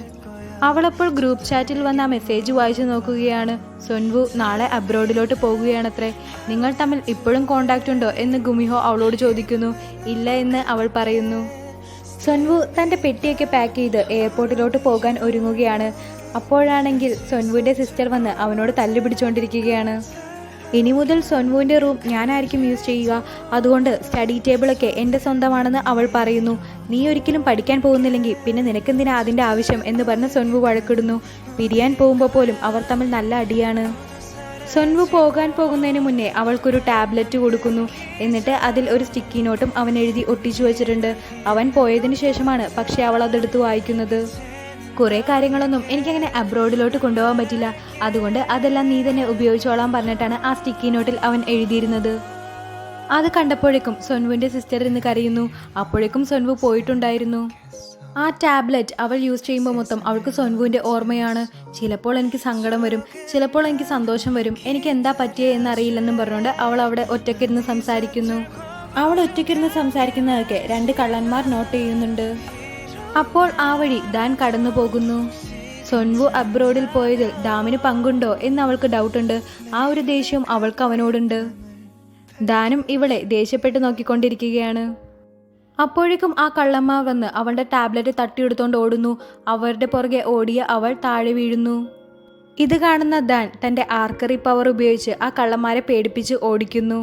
അവളപ്പോൾ ഗ്രൂപ്പ് ചാറ്റിൽ വന്ന ആ മെസ്സേജ് വായിച്ചു നോക്കുകയാണ്. സൊൻവു നാളെ അബ്രോഡിലോട്ട് പോകുകയാണത്രേ. നിങ്ങൾ തമ്മിൽ ഇപ്പോഴും കോണ്ടാക്റ്റ് ഉണ്ടോ എന്ന് ഗുമിഹോ അവളോട് ചോദിക്കുന്നു. ഇല്ല എന്ന് അവൾ പറയുന്നു. സൊൻവു തൻ്റെ പെട്ടിയൊക്കെ പാക്ക് ചെയ്ത് എയർപോർട്ടിലോട്ട് പോകാൻ ഒരുങ്ങുകയാണ്. അപ്പോഴാണെങ്കിൽ സൊൻവുവിൻ്റെ സിസ്റ്റർ വന്ന് അവനോട് തല്ലു പിടിച്ചുകൊണ്ടിരിക്കുകയാണ്. ഇനി മുതൽ സൊൻവുവിൻ്റെ റൂം ഞാനായിരിക്കും യൂസ് ചെയ്യുക, അതുകൊണ്ട് സ്റ്റഡി ടേബിളൊക്കെ എൻ്റെ സ്വന്തമാണെന്ന് അവൾ പറയുന്നു. നീ ഒരിക്കലും പഠിക്കാൻ പോകുന്നില്ലെങ്കിൽ പിന്നെ നിനക്കെന്തിനാ അതിൻ്റെ ആവശ്യം എന്ന് പറഞ്ഞ് സൊൻവു വഴക്കിടുന്നു. പിരിയാൻ പോകുമ്പോൾ പോലും അവർ തമ്മിൽ നല്ല അടിയാണ്. സൊൻവു പോകാൻ പോകുന്നതിന് മുന്നേ അവൾക്കൊരു ടാബ്ലറ്റ് കൊടുക്കുന്നു. എന്നിട്ട് അതിൽ ഒരു സ്റ്റിക്കി നോട്ടും അവൻ എഴുതി ഒട്ടിച്ചു വെച്ചിട്ടുണ്ട്. അവൻ പോയതിനു ശേഷമാണ് പക്ഷെ അവൾ അതെടുത്ത് വായിക്കുന്നത്. കുറേ കാര്യങ്ങളൊന്നും എനിക്കങ്ങനെ അബ്രോഡിലോട്ട് കൊണ്ടുപോകാൻ പറ്റില്ല, അതുകൊണ്ട് അതെല്ലാം നീ തന്നെ ഉപയോഗിച്ചോളാൻ പറഞ്ഞിട്ടാണ് ആ സ്റ്റിക്കി നോട്ടിൽ അവൻ എഴുതിയിരുന്നത്. അത് കണ്ടപ്പോഴേക്കും സൊൻവുവിൻ്റെ സിസ്റ്റർ ഇന്ന് കരയുന്നു. അപ്പോഴേക്കും സൊൻവു പോയിട്ടുണ്ടായിരുന്നു. ആ ടാബ്ലറ്റ് അവൾ യൂസ് ചെയ്യുമ്പോൾ മൊത്തം അവൾക്ക് സൊൻവുവിൻ്റെ ഓർമ്മയാണ്. ചിലപ്പോൾ എനിക്ക് സങ്കടം വരും, ചിലപ്പോൾ എനിക്ക് സന്തോഷം വരും, എനിക്ക് എന്താ പറ്റിയേ എന്നറിയില്ലെന്നും പറഞ്ഞുകൊണ്ട് അവൾ അവിടെ ഒറ്റയ്ക്കിരുന്ന് സംസാരിക്കുന്നു. അവൾ ഒറ്റയ്ക്കിരുന്ന് സംസാരിക്കുന്നതൊക്കെ 2 കള്ളന്മാർ നോട്ട് ചെയ്യുന്നുണ്ട്. അപ്പോൾ ആ വഴി ദാൻ കടന്നു പോകുന്നു. സൊൻവു അബ്രോഡിൽ പോയതിൽ ദാമിന് പങ്കുണ്ടോ എന്ന് അവൾക്ക് ഡൗട്ടുണ്ട്. ആ ഒരു ദേഷ്യവും അവൾക്ക് അവനോടുണ്ട്. ദാനും ഇവളെ ദേഷ്യപ്പെട്ട് നോക്കിക്കൊണ്ടിരിക്കുകയാണ്. അപ്പോഴേക്കും ആ കള്ളന്മാർ വന്ന് അവളുടെ ടാബ്ലറ്റ് തട്ടിയെടുത്തോണ്ട് ഓടുന്നു. അവരുടെ പുറകെ ഓടിയ അവൾ താഴെ വീഴുന്നു. ഇത് കാണുന്ന ദാൻ തൻ്റെ ആർക്കറി പവർ ഉപയോഗിച്ച് ആ കള്ളന്മാരെ പേടിപ്പിച്ച് ഓടിക്കുന്നു.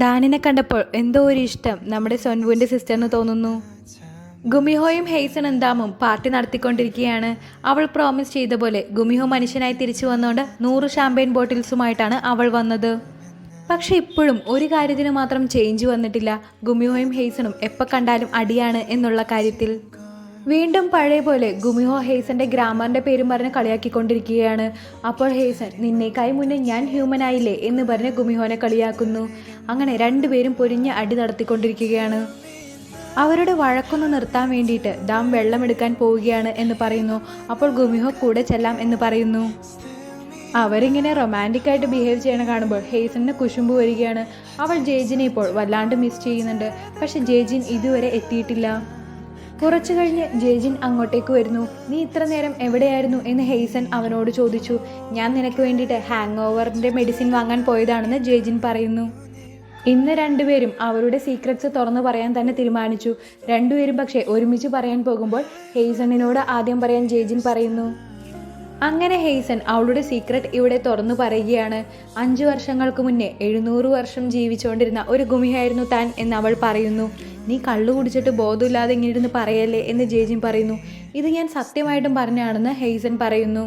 ദാനിനെ കണ്ടപ്പോൾ എന്തോ ഒരു ഇഷ്ടം നമ്മുടെ സൊൻവുവിൻ്റെ സിസ്റ്ററിന് തോന്നുന്നു. ഗുമിഹോയും ഹെയ്സണും ദാമും പാർട്ടി നടത്തിക്കൊണ്ടിരിക്കുകയാണ്. അവൾ പ്രോമിസ് ചെയ്ത പോലെ ഗുമിഹോ മനുഷ്യനായി തിരിച്ചു വന്നുകൊണ്ട് 100 ഷാമ്പെയിൻ ബോട്ടിൽസുമായിട്ടാണ് അവൾ വന്നത്. പക്ഷെ ഇപ്പോഴും ഒരു കാര്യത്തിന് മാത്രം ചേഞ്ച് വന്നിട്ടില്ല. ഗുമിഹോയും ഹെയ്സണും എപ്പോൾ കണ്ടാലും അടിയാണ് എന്നുള്ള കാര്യത്തിൽ. വീണ്ടും പഴയ പോലെ ഗുമിഹോ ഹെയ്സന്റെ ഗ്രാമറിന്റെ പേരും പറഞ്ഞ് കളിയാക്കിക്കൊണ്ടിരിക്കുകയാണ്. അപ്പോൾ ഹെയ്സൺ നിന്നേക്കായി മുന്നേ ഞാൻ ഹ്യൂമൻ ആയില്ലേ എന്ന് പറഞ്ഞ് ഗുമിഹോനെ കളിയാക്കുന്നു. അങ്ങനെ രണ്ടുപേരും പൊരിഞ്ഞ അടി നടത്തിക്കൊണ്ടിരിക്കുകയാണ്. അവരുടെ വഴക്കൊന്ന് നിർത്താൻ വേണ്ടിയിട്ട് ദാം വെള്ളമെടുക്കാൻ പോവുകയാണ് എന്ന് പറയുന്നു. അപ്പോൾ ഗുമിഹോ കൂടെ ചെല്ലാം എന്ന് പറയുന്നു. അവരിങ്ങനെ റൊമാൻറ്റിക് ആയിട്ട് ബിഹേവ് ചെയ്യണ കാണുമ്പോൾ ഹെയ്സണിന് കുശുമ്പ് വരികയാണ്. അവൾ ജേജിനെ ഇപ്പോൾ വല്ലാണ്ട് മിസ് ചെയ്യുന്നുണ്ട്. പക്ഷെ ജേജിൻ ഇതുവരെ എത്തിയിട്ടില്ല. കുറച്ചു കഴിഞ്ഞ് ജേജിൻ അങ്ങോട്ടേക്ക് വരുന്നു. നീ ഇത്ര നേരം എവിടെയായിരുന്നു എന്ന് ഹെയ്സൺ അവനോട് ചോദിച്ചു. ഞാൻ നിനക്ക് വേണ്ടിയിട്ട് ഹാങ് ഓവറിൻ്റെ മെഡിസിൻ വാങ്ങാൻ പോയതാണെന്ന് ജേജിൻ പറയുന്നു. ഇന്ന് രണ്ടുപേരും അവരുടെ സീക്രറ്റ്സ് തുറന്നു പറയാൻ തന്നെ തീരുമാനിച്ചു. രണ്ടുപേരും പക്ഷേ ഒരുമിച്ച് പറയാൻ പോകുമ്പോൾ ഹെയ്സണിനോട് ആദ്യം പറയാൻ ജേജിൻ പറയുന്നു. അങ്ങനെ ഹെയ്സൺ അവളുടെ സീക്രട്ട് ഇവിടെ തുറന്നു പറയുകയാണ്. 5 വർഷങ്ങൾക്ക് മുന്നേ 700 വർഷം ജീവിച്ചുകൊണ്ടിരുന്ന ഒരു ഗുമിയായിരുന്നു താൻ എന്ന് അവൾ പറയുന്നു. നീ കള്ളു കുടിച്ചിട്ട് ബോധമില്ലാതെ ഇങ്ങനെ ഇരുന്ന് പറയല്ലേ എന്ന് ജേജിൻ പറയുന്നു. ഇത് ഞാൻ സത്യമായിട്ടും പറഞ്ഞാണെന്ന് ഹെയ്സൺ പറയുന്നു.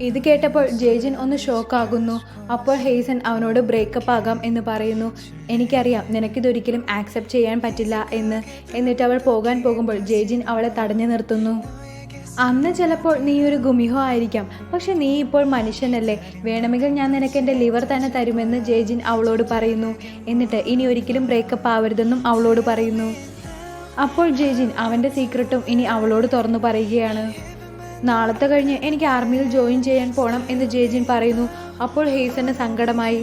ഇത് കേട്ടപ്പോൾ ജേജിൻ ഒന്ന് ഷോക്കാകുന്നു. അപ്പോൾ ഹെയ്സൺ അവനോട് ബ്രേക്കപ്പ് ആകാം എന്ന് പറയുന്നു. എനിക്കറിയാം നിനക്കിതൊരിക്കലും ആക്സെപ്റ്റ് ചെയ്യാൻ പറ്റില്ല എന്ന്. എന്നിട്ട് അവൾ പോകാൻ പോകുമ്പോൾ ജേജിൻ അവളെ തടഞ്ഞു നിർത്തുന്നു. അന്ന് ചിലപ്പോൾ നീ ഒരു ഗുമിഹോ ആയിരിക്കാം, പക്ഷെ നീ ഇപ്പോൾ മനുഷ്യനല്ലേ, വേണമെങ്കിൽ ഞാൻ നിനക്ക് എൻ്റെ ലിവർ തന്നെ തരുമെന്ന് ജേജിൻ അവളോട് പറയുന്നു. എന്നിട്ട് ഇനി ഒരിക്കലും ബ്രേക്കപ്പ് ആവരുതെന്നും അവളോട് പറയുന്നു. അപ്പോൾ ജേജിൻ അവൻ്റെ സീക്രട്ടും ഇനി അവളോട് തുറന്നു പറയുകയാണ്. നാളത്തെ കഴിഞ്ഞ് എനിക്ക് ആർമിയിൽ ജോയിൻ ചെയ്യാൻ പോകണം എന്ന് ജേജിൻ പറയുന്നു. അപ്പോൾ ഹെയ്സന് സങ്കടമായി.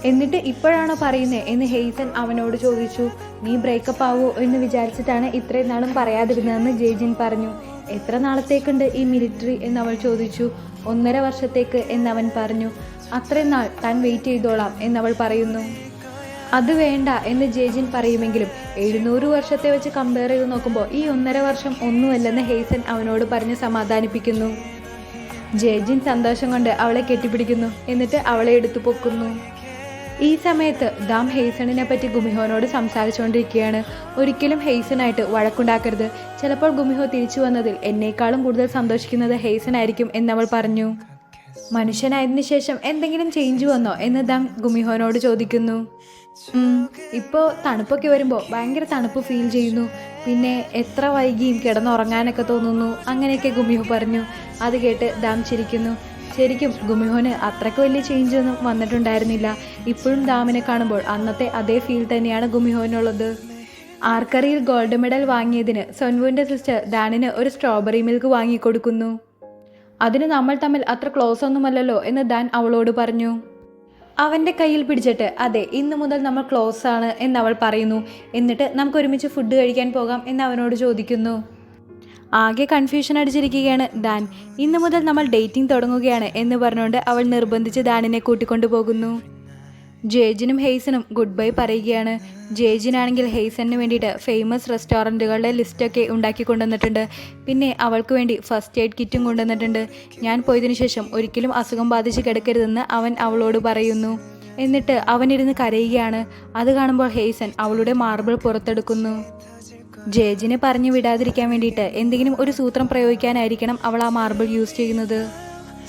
എന്നിട്ട് ഇപ്പോഴാണോ പറയുന്നത് എന്ന് ഹെയ്സൺ അവനോട് ചോദിച്ചു. നീ ബ്രേക്കപ്പ് ആവോ എന്ന് വിചാരിച്ചിട്ടാണ് ഇത്രയും നാളും പറയാതിരുന്നതെന്ന് ജേജിൻ പറഞ്ഞു. എത്ര നാളത്തേക്കുണ്ട് ഈ മിലിറ്ററി എന്ന് അവൾ ചോദിച്ചു. 1.5 വർഷത്തേക്ക് എന്നവൻ പറഞ്ഞു. അത്രയും നാൾ താൻ വെയിറ്റ് ചെയ്തോളാം എന്നവൾ പറയുന്നു. അത് വേണ്ട എന്ന് ജേജിൻ പറയുമെങ്കിലും 700 വർഷത്തെ വെച്ച് കമ്പയർ ചെയ്ത് നോക്കുമ്പോൾ ഈ 1.5 വർഷം ഒന്നുമല്ലെന്ന് ഹെയ്സൺ അവനോട് പറഞ്ഞ് സമാധാനിപ്പിക്കുന്നു. ജേജിൻ സന്തോഷം കൊണ്ട് അവളെ കെട്ടിപ്പിടിക്കുന്നു. എന്നിട്ട് അവളെ എടുത്തു പൊക്കുന്നു. ഈ സമയത്ത് ദാം ഹെയ്സണിനെ പറ്റി ഗുമിഹോനോട് സംസാരിച്ചുകൊണ്ടിരിക്കുകയാണ്. ഒരിക്കലും ഹെയ്സനായിട്ട് വഴക്കുണ്ടാക്കരുത്. ചിലപ്പോൾ ഗുമിഹോ തിരിച്ചു വന്നതിൽ എന്നേക്കാളും കൂടുതൽ സന്തോഷിക്കുന്നത് ഹെയ്സൺ ആയിരിക്കും എന്നവൾ പറഞ്ഞു. മനുഷ്യനായതിനു ശേഷം എന്തെങ്കിലും ചേഞ്ച് വന്നോ എന്ന് ദാം ഗുമിഹോനോട് ചോദിക്കുന്നു. ഇപ്പോൾ തണുപ്പൊക്കെ വരുമ്പോൾ ഭയങ്കര തണുപ്പ് ഫീൽ ചെയ്യുന്നു. പിന്നെ എത്ര വൈകിയും കിടന്നുറങ്ങാനൊക്കെ തോന്നുന്നു. അങ്ങനെയൊക്കെ ഗുമിഹോ പറഞ്ഞു. അത് കേട്ട് ദാം ചിരിക്കുന്നു. ശരിക്കും ഗുമിഹോന് അത്രയ്ക്ക് വലിയ ചേഞ്ച് ഒന്നും വന്നിട്ടുണ്ടായിരുന്നില്ല. ഇപ്പോഴും ദാമിനെ കാണുമ്പോൾ അന്നത്തെ അതേ ഫീൽ തന്നെയാണ് ഗുമിഹോനുള്ളത്. ആർക്കറിയിൽ ഗോൾഡ് മെഡൽ വാങ്ങിയതിന് സൊൻവുവിൻ്റെ സിസ്റ്റർ ദാനിന് ഒരു സ്ട്രോബെറി മിൽക്ക് വാങ്ങിക്കൊടുക്കുന്നു. അതിന് നമ്മൾ തമ്മിൽ അത്ര ക്ലോസ് ഒന്നുമല്ലല്ലോ എന്ന് ദാൻ അവളോട് പറഞ്ഞു. അവൻ്റെ കയ്യിൽ പിടിച്ചിട്ട് അതെ ഇന്ന് മുതൽ നമ്മൾ ക്ലോസ് ആണ് എന്നവൾ പറയുന്നു. എന്നിട്ട് നമുക്ക് ഒരുമിച്ച് ഫുഡ് കഴിക്കാൻ പോകാം എന്ന് അവനോട് ചോദിക്കുന്നു. ആകെ കൺഫ്യൂഷൻ അടിച്ചിരിക്കുകയാണ് ദാൻ. ഇന്ന് മുതൽ നമ്മൾ ഡേറ്റിംഗ് തുടങ്ങുകയാണ് എന്ന് പറഞ്ഞുകൊണ്ട് അവൾ നിർബന്ധിച്ച് ദാനിനെ കൂട്ടിക്കൊണ്ടു പോകുന്നു. ജേജിനും ഹെയ്സനും ഗുഡ് ബൈ പറയുകയാണ്. ജേജിനാണെങ്കിൽ ഹെയ്സണിന് വേണ്ടിയിട്ട് ഫേമസ് റെസ്റ്റോറൻറ്റുകളുടെ ലിസ്റ്റൊക്കെ ഉണ്ടാക്കി കൊണ്ടുവന്നിട്ടുണ്ട്. പിന്നെ അവൾക്ക് വേണ്ടി ഫസ്റ്റ് എയ്ഡ് കിറ്റും കൊണ്ടുവന്നിട്ടുണ്ട്. ഞാൻ പോയതിനു ശേഷം ഒരിക്കലും അസുഖം ബാധിച്ച് കിടക്കരുതെന്ന് അവൻ അവളോട് പറയുന്നു. എന്നിട്ട് അവനിരുന്ന് കരയുകയാണ്. അത് കാണുമ്പോൾ ഹെയ്സൺ അവളുടെ മാർബിൾ പുറത്തെടുക്കുന്നു. ജേജിനെ പറഞ്ഞു വിടാതിരിക്കാൻ വേണ്ടിയിട്ട് എന്തെങ്കിലും ഒരു സൂത്രം പ്രയോഗിക്കാനായിരിക്കണം അവൾ ആ മാർബിൾ യൂസ് ചെയ്യുന്നത്.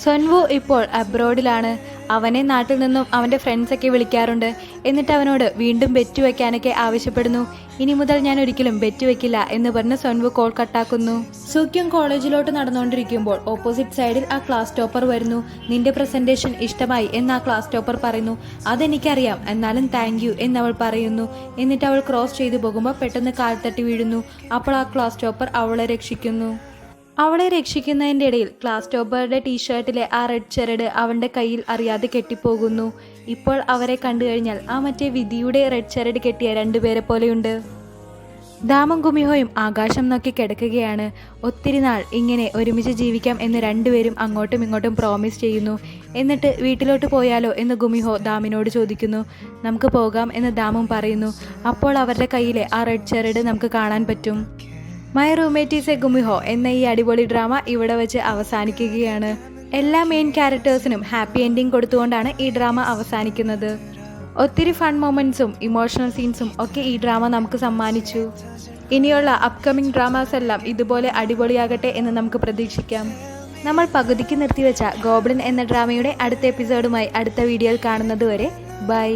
സൊൻവു ഇപ്പോൾ അബ്രോഡിലാണ്. അവനെ നാട്ടിൽ നിന്നും അവൻ്റെ ഫ്രണ്ട്സൊക്കെ വിളിക്കാറുണ്ട്. എന്നിട്ട് അവനോട് വീണ്ടും ബെറ്റ് വയ്ക്കാനൊക്കെ ആവശ്യപ്പെടുന്നു. ഇനി മുതൽ ഞാൻ ഒരിക്കലും ബെറ്റ് വയ്ക്കില്ല എന്ന് പറഞ്ഞ് സോൻവു കോൾ കട്ടാക്കുന്നു. സൂക്യം കോളേജിലോട്ട് നടന്നുകൊണ്ടിരിക്കുമ്പോൾ ഓപ്പോസിറ്റ് സൈഡിൽ ആ ക്ലാസ് ടോപ്പർ വരുന്നു. നിന്റെ പ്രസന്റേഷൻ ഇഷ്ടമായി എന്ന് ആ ക്ലാസ് ടോപ്പർ പറയുന്നു. അതെനിക്കറിയാം, എന്നാലും താങ്ക് യു എന്നവൾ പറയുന്നു. എന്നിട്ട് അവൾ ക്രോസ് ചെയ്തു പോകുമ്പോൾ പെട്ടെന്ന് കാൽ തട്ടി വീഴുന്നു. അപ്പോൾ ആ ക്ലാസ് ടോപ്പർ അവളെ രക്ഷിക്കുന്നു. അവളെ രക്ഷിക്കുന്നതിൻ്റെ ഇടയിൽ ക്ലാസ് ടോപ്പറുടെ ടീഷർട്ടിലെ ആ റെഡ് ചെരട് അവൻ്റെ കയ്യിൽ അറിയാതെ കെട്ടിപ്പോകുന്നു. ഇപ്പോൾ അവരെ കണ്ടു കഴിഞ്ഞാൽ ആ മറ്റേ വിധിയുടെ റെഡ് ചെരട് കെട്ടിയ രണ്ടുപേരെ പോലെയുണ്ട്. ദാമും ഗുമിഹോയും ആകാശം നോക്കി കിടക്കുകയാണ്. ഒത്തിരി നാൾ ഇങ്ങനെ ഒരുമിച്ച് ജീവിക്കാം എന്ന് രണ്ടുപേരും അങ്ങോട്ടും ഇങ്ങോട്ടും പ്രോമിസ് ചെയ്യുന്നു. എന്നിട്ട് വീട്ടിലോട്ട് പോയാലോ എന്ന് ഗുമിഹോ ദാമിനോട് ചോദിക്കുന്നു. നമുക്ക് പോകാം എന്ന് ദാമും പറയുന്നു. അപ്പോൾ അവരുടെ കയ്യിലെ ആ റെഡ് ചെരട് നമുക്ക് കാണാൻ പറ്റും. My roommate is a gumiho എന്ന ഈ അടിപൊളി ഡ്രാമ ഇവിടെ വെച്ച് അവസാനിക്കുകയാണ്. എല്ലാ മെയിൻ ക്യാരക്ടേഴ്സിനും ഹാപ്പി എൻഡിങ് കൊടുത്തുകൊണ്ടാണ് ഈ ഡ്രാമ അവസാനിക്കുന്നത്. ഒത്തിരി ഫൺ മൊമെൻറ്റ്സും ഇമോഷണൽ സീൻസും ഒക്കെ ഈ ഡ്രാമ നമുക്ക് സമ്മാനിച്ചു. ഇനിയുള്ള അപ്കമിങ് ഡ്രാമാസ് എല്ലാം ഇതുപോലെ അടിപൊളിയാകട്ടെ എന്ന് നമുക്ക് പ്രതീക്ഷിക്കാം. നമ്മൾ പകുതിക്ക് നിർത്തിവെച്ച ഗോബ്ലിൻ എന്ന ഡ്രാമയുടെ അടുത്ത എപ്പിസോഡുമായി അടുത്ത വീഡിയോയിൽ കാണുന്നത് വരെ ബൈ.